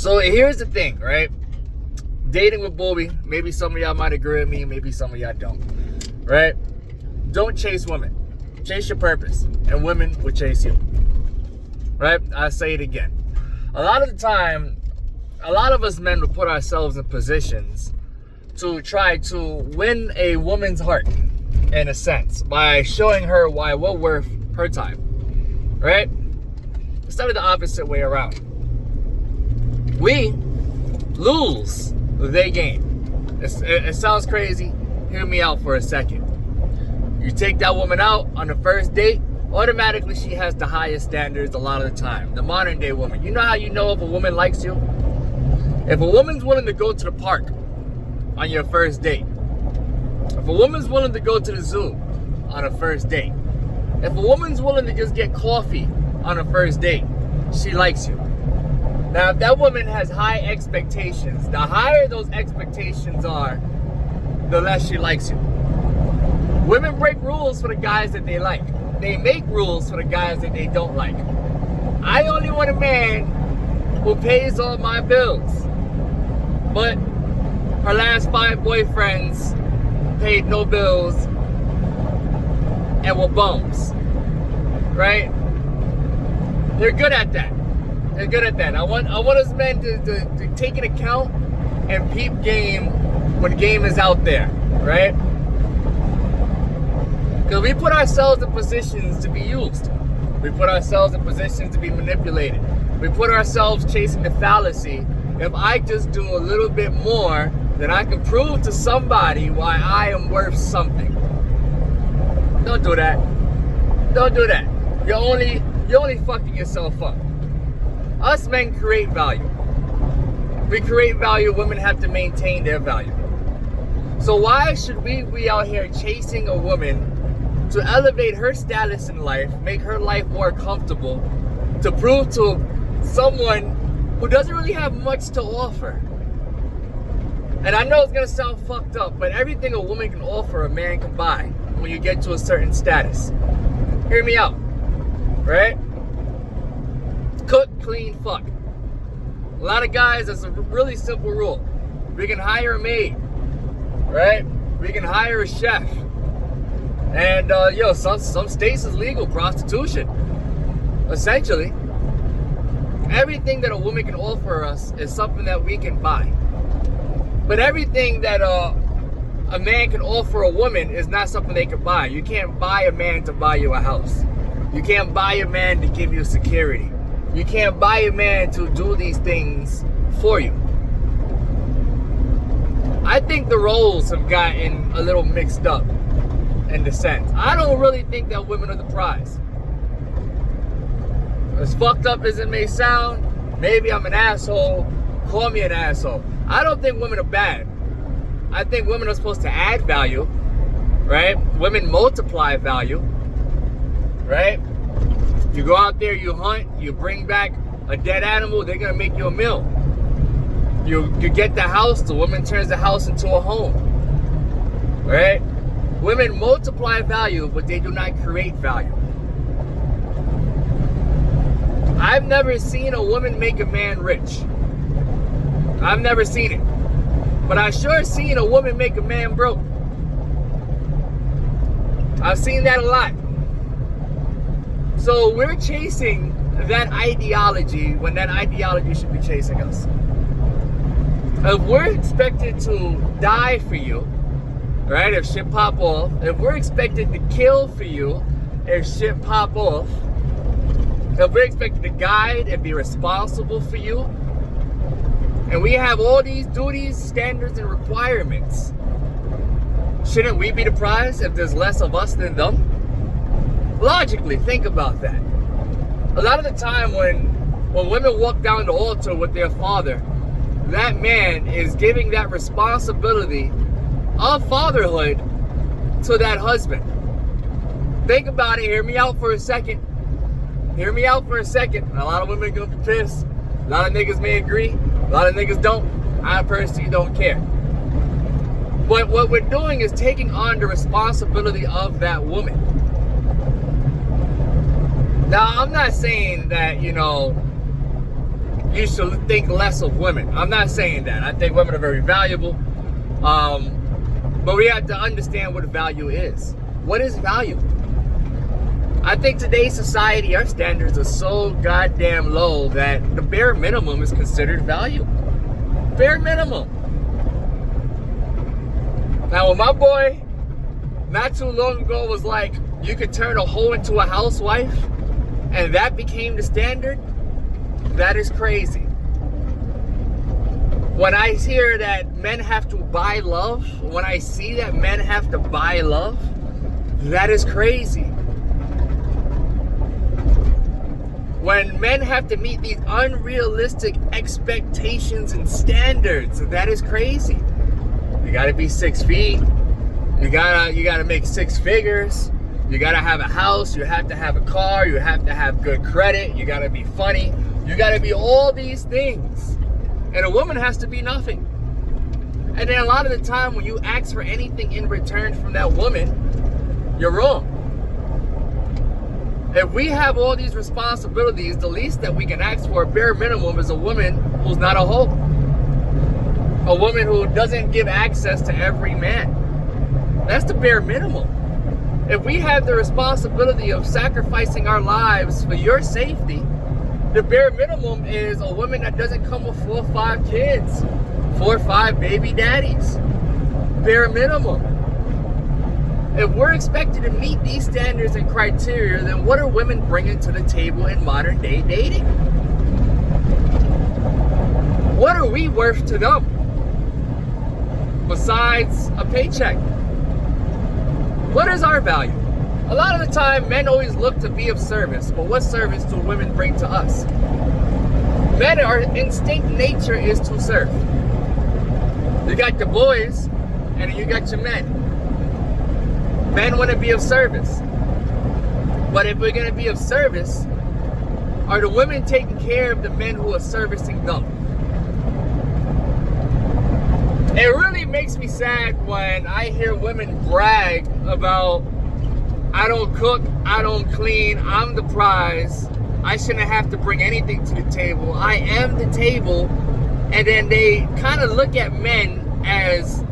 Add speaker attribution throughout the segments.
Speaker 1: So here's the thing, right? Dating with boobie, maybe some of y'all might agree with me, maybe some of y'all don't, right? Don't chase women. Chase your purpose, and women will chase you, right? I say it again. A lot of the time, a lot of us men will put ourselves in positions to try to win a woman's heart, in a sense, by showing her why we're worth her time, right? Instead of the opposite way around. We lose, they gain. It sounds crazy. Hear me out for a second. You take that woman out on the first date, automatically she has the highest standards a lot of the time. The modern day woman. You know how you know if a woman likes you? If a woman's willing to go to the park on your first date. If a woman's willing to go to the zoo on a first date. If a woman's willing to just get coffee on a first date, she likes you. Now, if that woman has high expectations, the higher those expectations are, the less she likes you. Women break rules for the guys that they like. They make rules for the guys that they don't like. I only want a man who pays all my bills. But her last 5 boyfriends paid no bills and were bums. Right? They're good at that. They're good at that. I want us men to take an account and peep game when game is out there. Right? Because we put ourselves in positions to be used. We put ourselves in positions to be manipulated. We put ourselves chasing the fallacy. If I just do a little bit more, then I can prove to somebody why I am worth something. Don't do that. Don't do that. You're only fucking yourself up. Us men create value. We create value. Women have to maintain their value. So why should we be out here chasing a woman to elevate her status in life, make her life more comfortable, to prove to someone who doesn't really have much to offer? And I know it's gonna sound fucked up, but everything a woman can offer, a man can buy when you get to a certain status. Hear me out, right? Cook, clean, fuck. A lot of guys, that's a really simple rule. We can hire a maid, right? We can hire a chef. And some states is legal prostitution. Essentially, everything that a woman can offer us is something that we can buy. But everything that a man can offer a woman is not something they can buy. You can't buy a man to buy you a house. You can't buy a man to give you security. You can't buy a man to do these things for you. I think the roles have gotten a little mixed up in the sense. I don't really think that women are the prize. As fucked up as it may sound, maybe I'm an asshole, call me an asshole. I don't think women are bad. I think women are supposed to add value, right? Women multiply value, right? You go out there, you hunt, you bring back a dead animal, they're gonna make you a meal. You get the house, the woman turns the house into a home, right? Women multiply value, but they do not create value. I've never seen a woman make a man rich. I've never seen it. But I sure seen a woman make a man broke. I've seen that a lot. So we're chasing that ideology when that ideology should be chasing us. If we're expected to die for you, right, if shit pop off, if we're expected to kill for you, if shit pop off, if we're expected to guide and be responsible for you, and we have all these duties, standards, and requirements, shouldn't we be the prize if there's less of us than them? Logically, think about that. A lot of the time when women walk down the altar with their father, that man is giving that responsibility of fatherhood to that husband. Think about it. Hear me out for a second. Hear me out for a second. A lot of women are gonna be pissed. A lot of niggas may agree. A lot of niggas don't. I personally don't care. But what we're doing is taking on the responsibility of that woman. Now, I'm not saying that, you should think less of women. I'm not saying that. I think women are very valuable. But we have to understand what value is. What is value? I think today's society, our standards are so goddamn low that the bare minimum is considered value. Bare minimum. Now, when my boy not too long ago was like, you could turn a hoe into a housewife, and that became the standard, that is crazy. When I hear that men have to buy love, when I see that men have to buy love, that is crazy. When men have to meet these unrealistic expectations and standards, that is crazy. You gotta be 6 feet. You gotta make 6 figures. You gotta have a house. You have to have a car. You have to have good credit. You gotta be funny. You gotta be all these things. And a woman has to be nothing. And then a lot of the time when you ask for anything in return from that woman, you're wrong. If we have all these responsibilities, the least that we can ask for, bare minimum, is a woman who's not a hoe. A woman who doesn't give access to every man. That's the bare minimum. If we have the responsibility of sacrificing our lives for your safety, the bare minimum is a woman that doesn't come with 4 or 5 kids, 4 or 5 baby daddies. Bare minimum. If we're expected to meet these standards and criteria, then what are women bringing to the table in modern day dating? What are we worth to them besides a paycheck? What is our value? A lot of the time, men always look to be of service, but what service do women bring to us? Men, our instinct nature is to serve. You got the boys, and you got your men. Men want to be of service. But if we're going to be of service, are the women taking care of the men who are servicing them? It really makes me sad when I hear women brag about, I don't cook, I don't clean, I'm the prize, I shouldn't have to bring anything to the table, I am the table, and then they kind of look at men as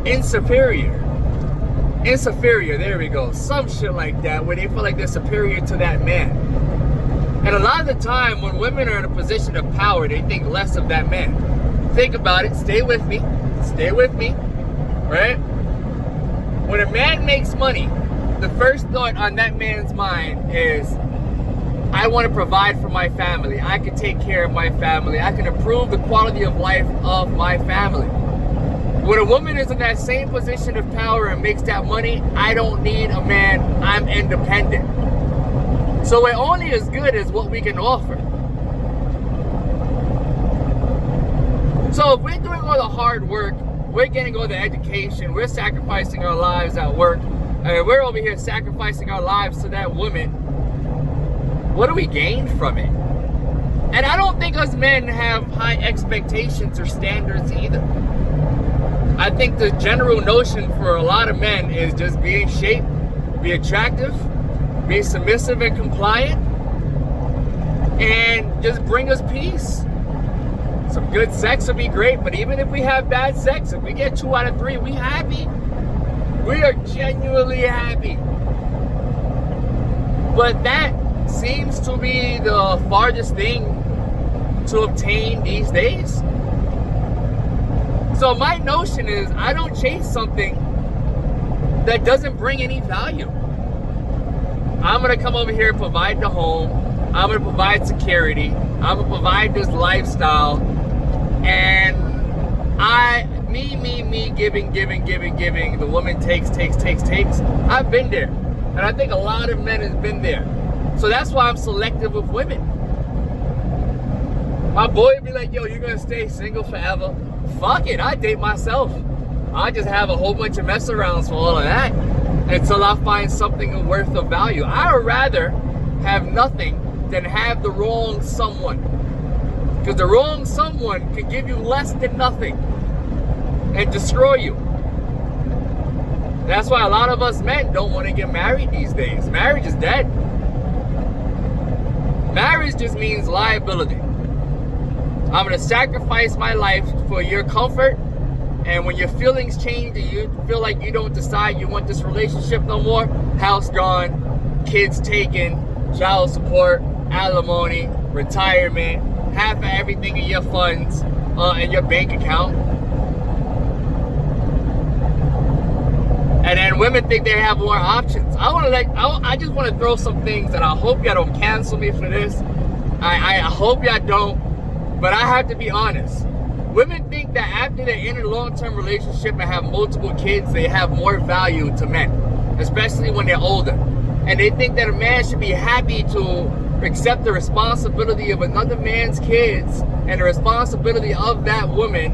Speaker 1: inferior, there we go, some shit like that, where they feel like they're superior to that man. And a lot of the time, when women are in a position of power, they think less of that man. Think about it, stay with me, right? When a man makes money, the first thought on that man's mind is, I want to provide for my family, I can take care of my family, I can improve the quality of life of my family. When a woman is in that same position of power and makes that money, I don't need a man, I'm independent. So we're only as good as what we can offer. So if we're doing all the hard work, we're getting all the education, we're sacrificing our lives at work, and we're over here sacrificing our lives to that woman, what do we gain from it? And I don't think us men have high expectations or standards either. I think the general notion for a lot of men is just be in shape, be attractive, be submissive and compliant, and just bring us peace. Some good sex would be great, but even if we have bad sex, if we get 2 out of 3, we happy. We are genuinely happy. But that seems to be the farthest thing to obtain these days. So my notion is, I don't chase something that doesn't bring any value. I'm gonna come over here and provide the home. I'm gonna provide security. I'm gonna provide this lifestyle. And me, giving. The woman takes. I've been there. And I think a lot of men has been there. So that's why I'm selective with women. My boy would be like, yo, you're gonna stay single forever? Fuck it, I date myself. I just have a whole bunch of mess arounds for all of that until I find something worth of value. I would rather have nothing than have the wrong someone. Because the wrong someone can give you less than nothing and destroy you. That's why a lot of us men don't want to get married these days. Marriage is dead. Marriage just means liability. I'm going to sacrifice my life for your comfort. And when your feelings change and you feel like you don't decide you want this relationship no more, house gone, kids taken, child support, alimony, retirement, half of everything in your funds, in your bank account. And then women think they have more options. I just want to throw some things, and I hope y'all don't cancel me for this. I hope y'all don't, but I have to be honest. Women think that after they're in a long-term relationship and have multiple kids, they have more value to men, especially when they're older. And they think that a man should be happy to accept the responsibility of another man's kids and the responsibility of that woman,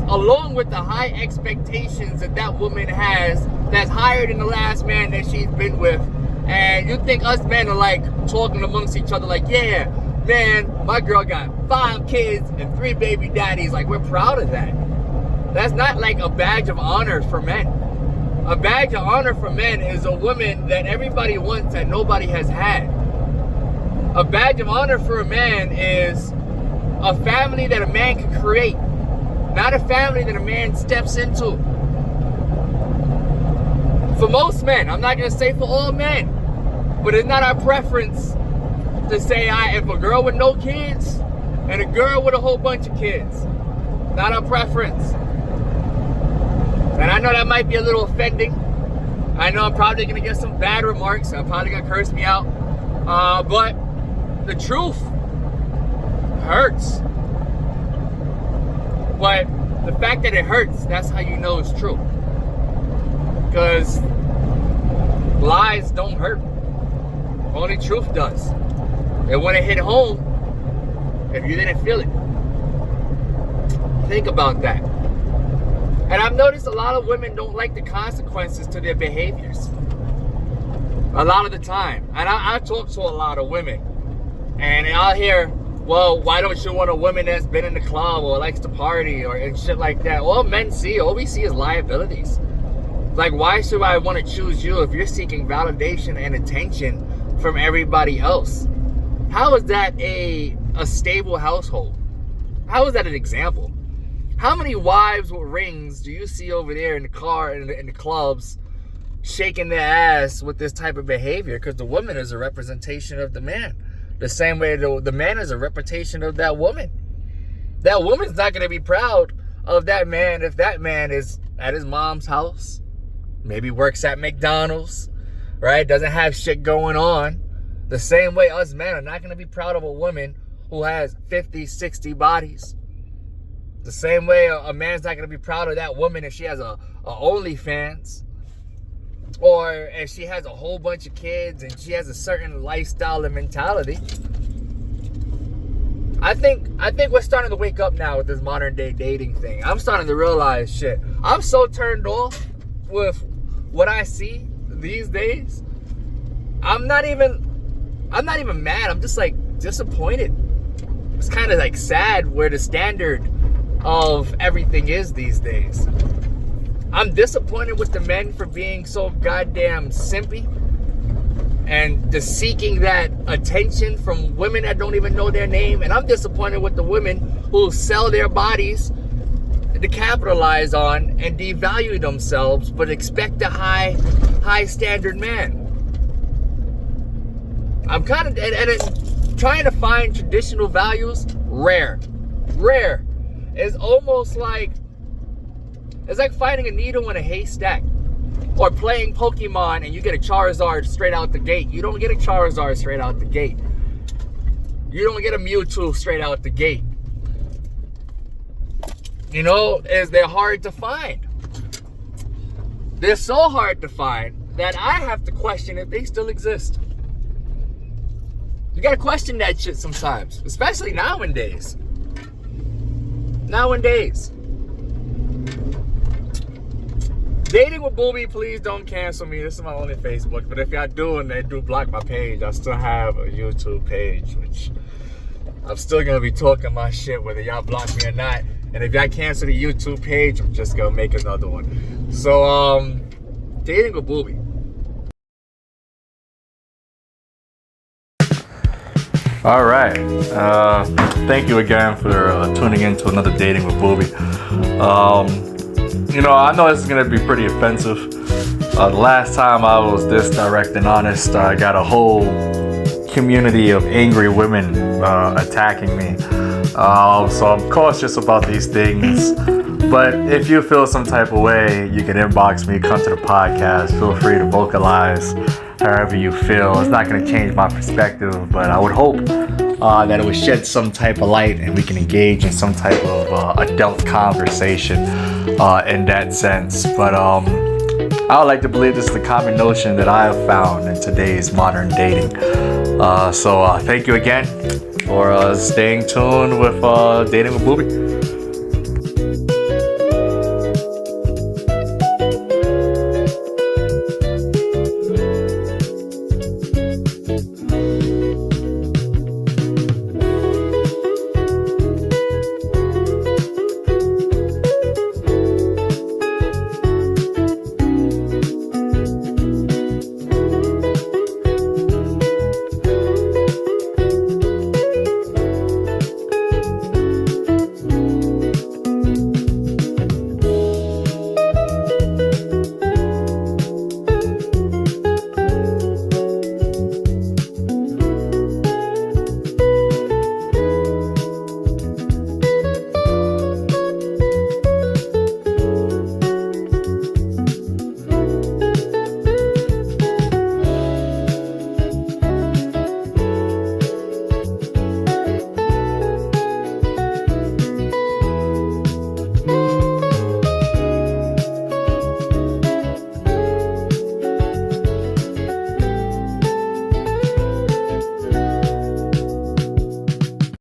Speaker 1: along with the high expectations that that woman has that's higher than the last man that she's been with. And you think us men are like talking amongst each other like, yeah, man, my girl got 5 kids and 3 baby daddies. Like, we're proud of that. That's not like a badge of honor for men. A badge of honor for men is a woman that everybody wants that nobody has had. A badge of honor for a man is a family that a man can create, not a family that a man steps into. For most men, I'm not going to say for all men, but it's not our preference to say if a girl with no kids and a girl with a whole bunch of kids. Not our preference. And I know that might be a little offending. I know I'm probably going to get some bad remarks. I'm probably going to curse me out. But the truth hurts. But the fact that it hurts, that's how you know it's true. Because lies don't hurt. Only truth does. It wouldn't hit home if you didn't feel it. Think about that. And I've noticed a lot of women don't like the consequences to their behaviors. A lot of the time. And I talk to a lot of women. And I'll hear, well, why don't you want a woman that's been in the club or likes to party or and shit like that? All men see, all we see is liabilities. Like, why should I want to choose you if you're seeking validation and attention from everybody else? How is that a stable household? How is that an example? How many wives with rings do you see over there in the car, in the clubs, shaking their ass with this type of behavior? Because the woman is a representation of the man. The same way the man is a representation of that woman. That woman's not going to be proud of that man if that man is at his mom's house, maybe works at McDonald's, right? Doesn't have shit going on. The same way us men are not going to be proud of a woman who has 50, 60 bodies. The same way a man's not going to be proud of that woman if she has a OnlyFans. Or if she has a whole bunch of kids and she has a certain lifestyle and mentality. I think we're starting to wake up now with this modern day dating thing. I'm starting to realize shit. I'm so turned off with what I see these days. I'm not even mad. I'm just like disappointed. It's kind of like sad where the standard of everything is these days. I'm disappointed with the men for being so goddamn simpy and just seeking that attention from women that don't even know their name. And I'm disappointed with the women who sell their bodies to capitalize on and devalue themselves, but expect a high standard man. I'm kind of trying to find traditional values. Rare. It's almost like it's like finding a needle in a haystack, or playing Pokemon and you get a Charizard straight out the gate. You don't get a Charizard straight out the gate. You don't get a Mewtwo straight out the gate. You know, they're hard to find. They're so hard to find that I have to question if they still exist. You gotta question that shit sometimes, especially nowadays. Dating with Boobie, please don't cancel me. This is my only Facebook. But if y'all do and they do block my page, I still have a YouTube page, which I'm still gonna be talking my shit whether y'all block me or not. And if y'all cancel the YouTube page, I'm just gonna make another one. So, dating with Boobie.
Speaker 2: All right. Thank you again for tuning in to another Dating with Boobie. I know this is going to be pretty offensive. The last time I was this direct and honest, I got a whole community of angry women attacking me. So I'm cautious about these things. But if you feel some type of way, you can inbox me, come to the podcast. Feel free to vocalize however you feel. It's not going to change my perspective, but I would hope that it would shed some type of light and we can engage in some type of adult conversation in that sense. But I would like to believe this is the common notion that I have found in today's modern dating. So thank you again for staying tuned with Dating with Boobie.